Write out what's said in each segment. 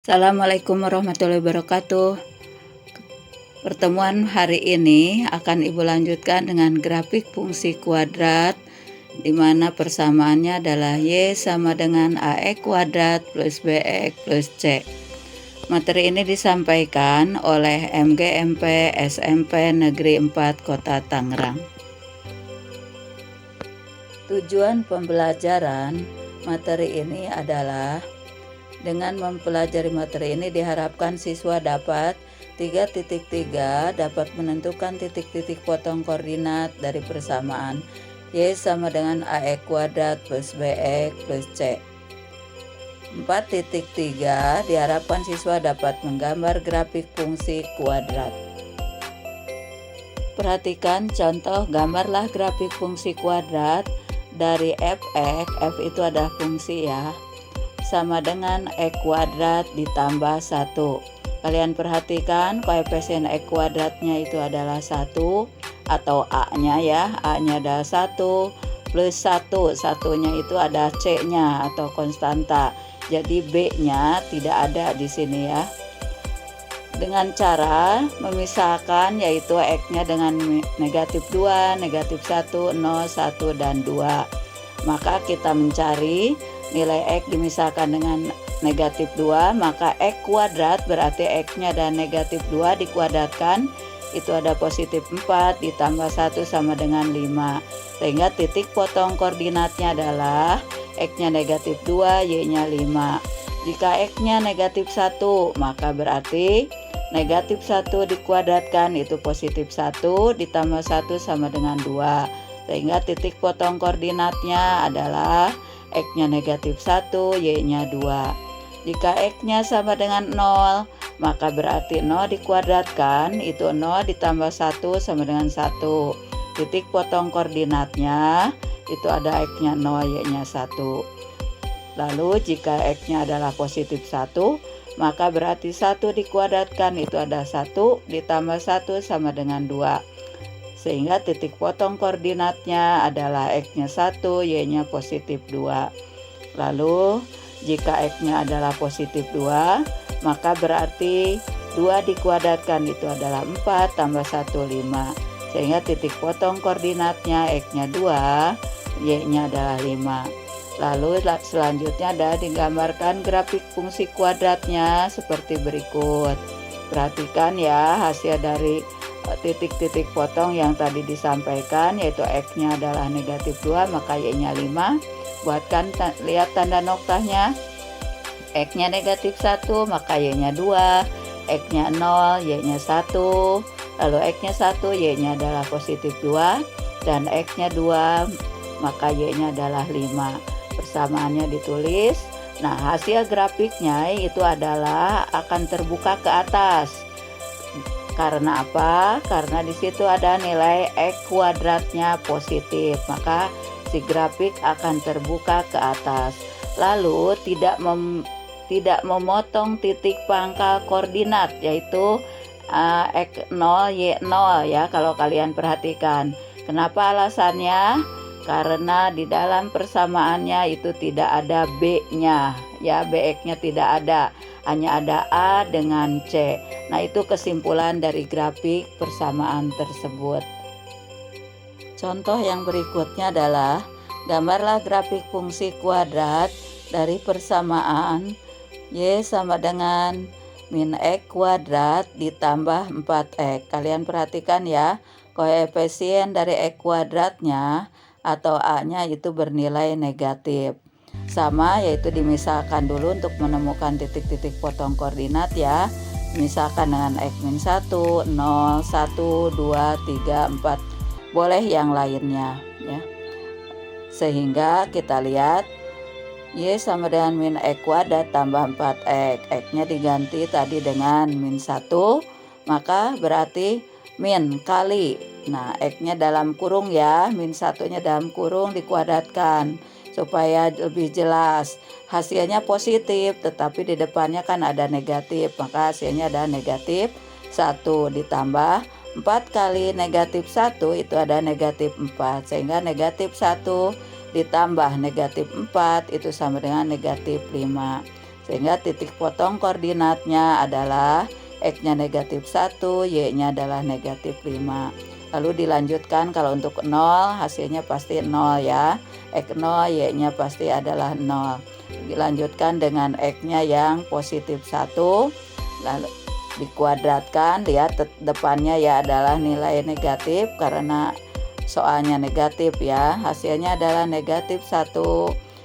Assalamualaikum warahmatullahi wabarakatuh. Pertemuan hari ini akan Ibu lanjutkan dengan grafik fungsi kuadrat, di mana persamaannya adalah Y sama dengan AX kuadrat plus BX plus C. Materi ini disampaikan oleh MGMP SMP Negeri 4 Kota Tangerang. Tujuan pembelajaran materi ini adalah dengan mempelajari materi ini diharapkan siswa dapat 3.3 dapat menentukan titik-titik potong koordinat dari persamaan Y sama dengan AX kuadrat plus BX plus C. 4.3 diharapkan siswa dapat menggambar grafik fungsi kuadrat. Perhatikan contoh, gambarlah grafik fungsi kuadrat dari fx, f itu adalah fungsi ya, sama dengan X kuadrat ditambah 1. Kalian perhatikan koefisien X kuadratnya itu adalah 1 atau A-nya ya, A-nya adalah 1 plus 1, satunya itu ada C-nya atau konstanta. Jadi B-nya tidak ada di sini ya. Dengan cara memisahkan yaitu X-nya dengan negatif 2, negatif 1, 0, 1, dan 2. Maka kita mencari nilai X dimisahkan dengan negatif 2, maka X kuadrat berarti X-nya dan negatif 2 dikuadratkan, itu ada positif 4 ditambah 1 sama dengan 5. Sehingga titik potong koordinatnya adalah X-nya negatif 2, Y-nya 5. Jika X-nya negatif 1, maka berarti negatif 1 dikuadratkan itu positif 1 ditambah 1 sama dengan 2. Sehingga titik potong koordinatnya adalah X-nya negatif 1, Y-nya 2. Jika X-nya sama dengan 0, maka berarti 0 dikuadratkan, itu 0 ditambah 1 sama dengan 1. Titik potong koordinatnya, itu ada X-nya 0, Y-nya 1. Lalu jika X-nya adalah positif 1, maka berarti 1 dikuadratkan, itu ada 1 ditambah 1 sama dengan 2. Sehingga titik potong koordinatnya adalah X-nya 1, Y-nya positif 2. Lalu jika X-nya adalah positif 2, maka berarti 2 dikuadratkan itu adalah 4 tambah 1, 5. Sehingga titik potong koordinatnya X-nya 2, Y-nya adalah 5. Lalu selanjutnya adalah digambarkan grafik fungsi kuadratnya seperti berikut. Perhatikan ya hasil dari titik-titik potong yang tadi disampaikan, yaitu X-nya adalah negatif 2, maka Y-nya 5. Buatkan, lihat tanda noktanya. X-nya negatif 1, maka Y-nya 2. X-nya 0, Y-nya 1. Lalu X-nya 1, Y-nya adalah positif 2. Dan X-nya 2, maka Y-nya adalah 5. Persamaannya ditulis. Nah, hasil grafiknya itu adalah akan terbuka ke atas. Karena apa? Karena di situ ada nilai X kuadratnya positif, maka si grafik akan terbuka ke atas. Lalu tidak memotong titik pangkal koordinat, yaitu X0, Y0 ya, kalau kalian perhatikan. Kenapa alasannya? Karena di dalam persamaannya itu tidak ada B-nya ya, BX-nya tidak ada, hanya ada A dengan C. Nah, itu kesimpulan dari grafik persamaan tersebut. Contoh yang berikutnya adalah gambarlah grafik fungsi kuadrat dari persamaan Y sama dengan min X kuadrat ditambah 4X. Kalian perhatikan ya, koefisien dari X kuadratnya atau A-nya itu bernilai negatif. Sama, yaitu dimisahkan dulu untuk menemukan titik-titik potong koordinat ya. Misalkan dengan X-1, 0, 1, 2, 3, 4. Boleh yang lainnya ya. Sehingga kita lihat Y sama dengan min X kuadrat tambah 4X. X-nya diganti tadi dengan min 1, maka berarti min kali. Nah, X-nya dalam kurung ya, min 1-nya dalam kurung dikuadratkan supaya lebih jelas. Hasilnya positif, tetapi di depannya kan ada negatif, maka hasilnya ada negatif 1 ditambah 4 kali negatif 1 itu ada negatif 4. Sehingga negatif 1 ditambah negatif 4 itu sama dengan negatif 5. Sehingga titik potong koordinatnya adalah X-nya negatif 1, Y-nya adalah negatif 5. Lalu dilanjutkan kalau untuk 0 hasilnya pasti 0 ya. X0, Y-nya pasti adalah 0. Dilanjutkan dengan X-nya yang positif 1. Lalu dikuadratkan, lihat depannya ya adalah nilai negatif karena soalnya negatif ya. Hasilnya adalah negatif 1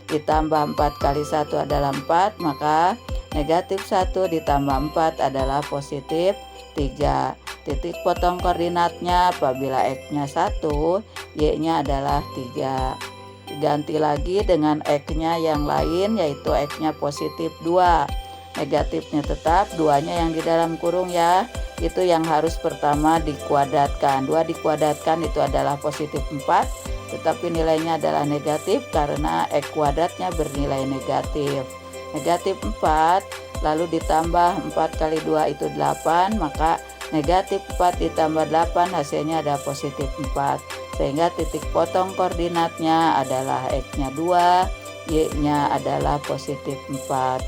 ditambah 4 kali 1 adalah 4, maka negatif 1 ditambah 4 adalah positif 3. Titik potong koordinatnya apabila X-nya 1, Y-nya adalah 3. Ganti lagi dengan X-nya yang lain, yaitu X-nya positif 2. Negatifnya tetap, 2-nya yang di dalam kurung ya, itu yang harus pertama dikuadratkan. 2 dikuadratkan itu adalah positif 4, tetapi nilainya adalah negatif karena X kuadratnya bernilai negatif. Negatif 4, lalu ditambah 4 kali 2 itu 8, maka negatif 4 ditambah 8 hasilnya ada positif 4. Sehingga titik potong koordinatnya adalah X-nya 2, Y-nya adalah positif 4.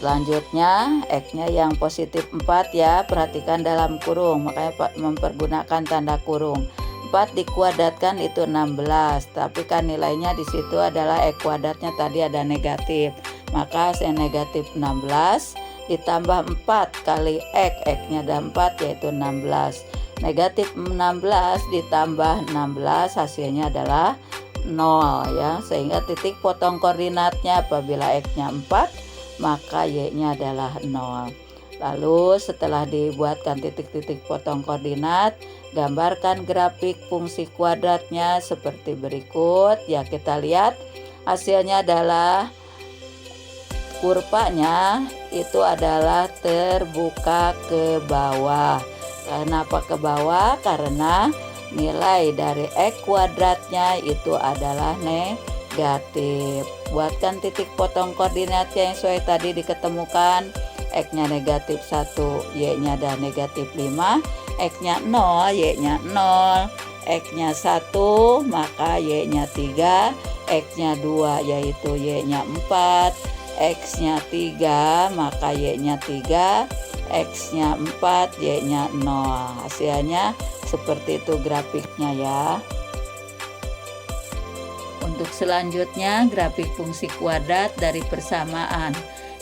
Selanjutnya X-nya yang positif 4 ya, perhatikan dalam kurung, makanya mempergunakan tanda kurung. 4 dikuadratkan itu 16, tapi kan nilainya di situ adalah X kuadratnya tadi ada negatif. Maka saya negatif 16 ditambah 4 kali X, X-nya ada 4 yaitu 16. Negatif 16 ditambah 16 hasilnya adalah 0 ya, sehingga titik potong koordinatnya apabila X-nya 4 maka Y-nya adalah 0. Lalu setelah dibuatkan titik-titik potong koordinat, gambarkan grafik fungsi kuadratnya seperti berikut. Ya, kita lihat hasilnya adalah kurvanya itu adalah terbuka ke bawah. Kenapa ke bawah? Karena nilai dari X kuadratnya itu adalah negatif. Buatkan titik potong koordinatnya yang sesuai tadi diketemukan. X-nya negatif 1, Y-nya ada negatif 5, X-nya 0, Y-nya 0, X-nya 1, maka Y-nya 3, X-nya 2 yaitu Y-nya 4, X-nya 3, maka Y-nya 3, X-nya 4, Y-nya 0. Hasilnya seperti itu grafiknya ya. Untuk selanjutnya grafik fungsi kuadrat dari persamaan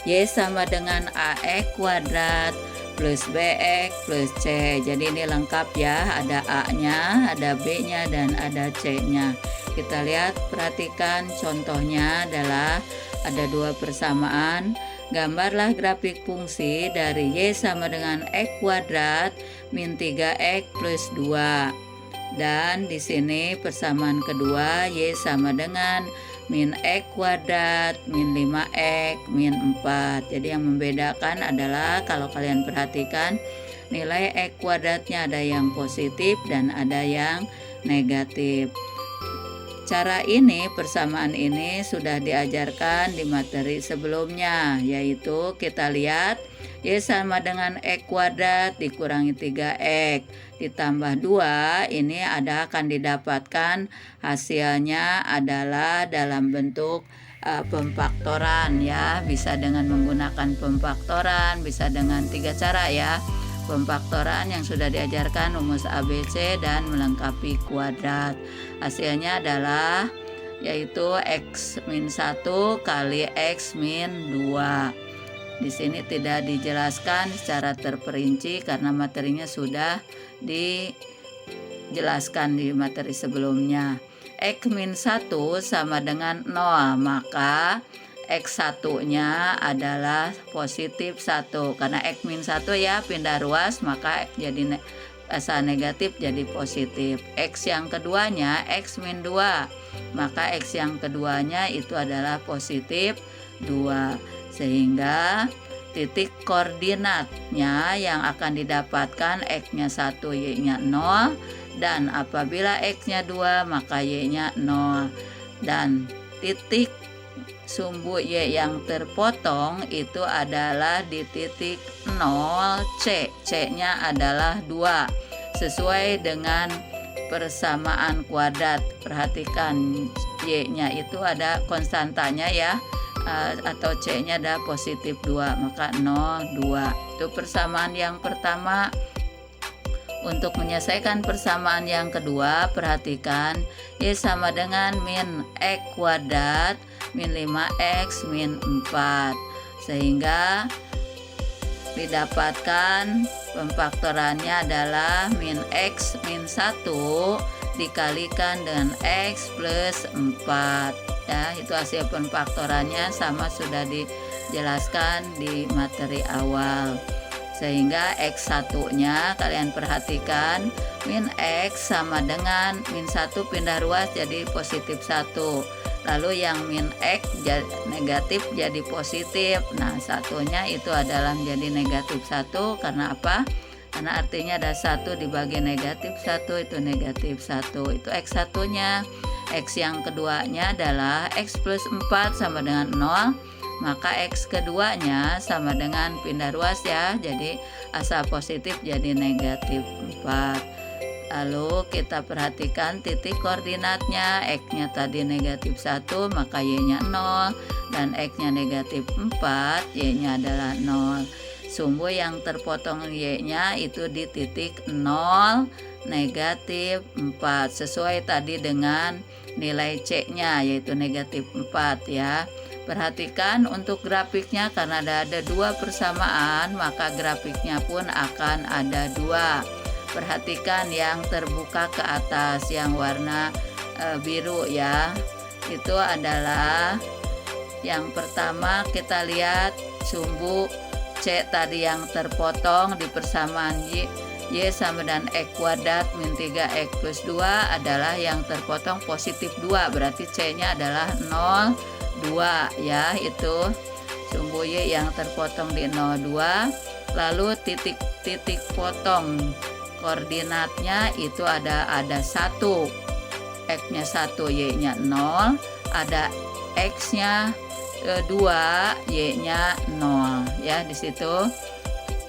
Y sama dengan AX kuadrat plus BX plus C. Jadi ini lengkap ya, ada A-nya, ada B-nya, dan ada C-nya. Kita lihat, perhatikan contohnya adalah ada dua persamaan. Gambarlah grafik fungsi dari Y sama dengan X kuadrat min 3X plus 2. Dan di sini persamaan kedua Y sama dengan min X kuadrat min 5X min 4. Jadi yang membedakan adalah kalau kalian perhatikan nilai X kuadratnya ada yang positif dan ada yang negatif. Cara ini, persamaan ini sudah diajarkan di materi sebelumnya, yaitu kita lihat Y sama dengan X kuadrat dikurangi 3X ditambah 2, ini akan didapatkan hasilnya adalah dalam bentuk pemfaktoran ya, bisa dengan menggunakan pemfaktoran, bisa dengan 3 cara ya. Pemfaktoran yang sudah diajarkan rumus ABC dan melengkapi kuadrat. Hasilnya adalah yaitu X min 1 kali X min 2. Di sini tidak dijelaskan secara terperinci karena materinya sudah dijelaskan di materi sebelumnya. X min 1 sama dengan 0, maka X1-nya adalah positif 1. Karena X min 1 ya pindah ruas, maka jadi asal negatif jadi positif. X yang keduanya X min 2, maka X yang keduanya itu adalah positif 2. Sehingga titik koordinatnya yang akan didapatkan X-nya 1, Y-nya 0. Dan apabila X-nya 2, maka Y-nya 0. Dan titik sumbu Y yang terpotong itu adalah di titik 0C. C-nya adalah 2. Sesuai dengan persamaan kuadrat. Perhatikan Y-nya itu ada konstantanya ya. atau C-nya ada positif 2, maka 0, 2. Itu persamaan yang pertama. Untuk menyelesaikan persamaan yang kedua, perhatikan Y sama dengan min X kuadrat min 5X min 4. Sehingga didapatkan pemfaktorannya adalah min X min 1 dikalikan dengan X plus 4. Ya, itu hasil pemfaktorannya, sama sudah dijelaskan di materi awal. Sehingga X1 nya kalian perhatikan, min X sama dengan min 1 pindah ruas jadi positif 1. Lalu yang min X negatif jadi positif. Nah, satunya itu adalah menjadi negatif 1. Karena apa? Karena artinya ada 1 dibagi negatif 1, itu negatif 1. Itu X1 nya. X yang keduanya adalah X plus 4 sama dengan 0. Maka X keduanya sama dengan pindah ruas ya, jadi asal positif jadi negatif 4. Lalu kita perhatikan titik koordinatnya. X-nya tadi negatif 1, maka Y-nya 0. Dan X-nya negatif 4, Y-nya adalah 0. Sumbu yang terpotong Y-nya itu di titik 0, negatif 4. Sesuai tadi dengan nilai C-nya, yaitu negatif 4 ya. Perhatikan untuk grafiknya, karena ada dua persamaan, maka grafiknya pun akan ada 2. Perhatikan yang terbuka ke atas, yang warna biru ya. Itu adalah yang pertama. Kita lihat sumbu C tadi yang terpotong di persamaan Y sama dengan X kuadrat min 3X plus 2 adalah yang terpotong positif 2. Berarti C-nya adalah 0, 2 ya. Itu sumbu Y yang terpotong di 0, 2. Lalu titik potong koordinatnya itu ada 1. X-nya 1, Y-nya 0. Ada X-nya 2, Y-nya 0 ya. Di situ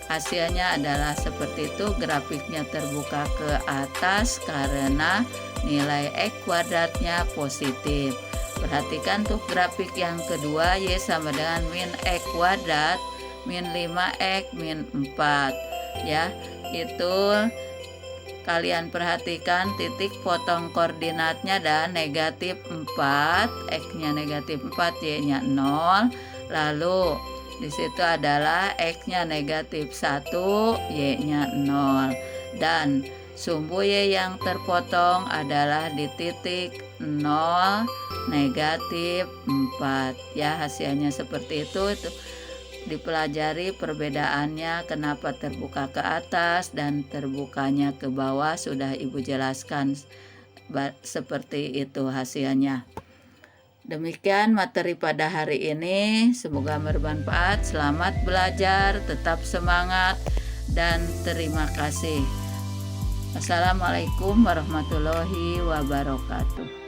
hasilnya adalah seperti itu. Grafiknya terbuka ke atas karena nilai X kuadratnya positif. Perhatikan tuh grafik yang kedua, Y sama dengan min X kuadrat min 5X min 4 ya. Itu kalian perhatikan titik potong koordinatnya dan negatif 4, X-nya negatif 4, Y-nya 0. Lalu di situ adalah X-nya negatif 1, Y-nya 0. Dan sumbu Y yang terpotong adalah di titik 0, negatif 4 ya. Hasilnya seperti itu. Dipelajari perbedaannya, kenapa terbuka ke atas dan terbukanya ke bawah, sudah Ibu jelaskan seperti itu hasilnya. Demikian materi pada hari ini, semoga bermanfaat. Selamat belajar, tetap semangat, dan terima kasih. Assalamualaikum warahmatullahi wabarakatuh.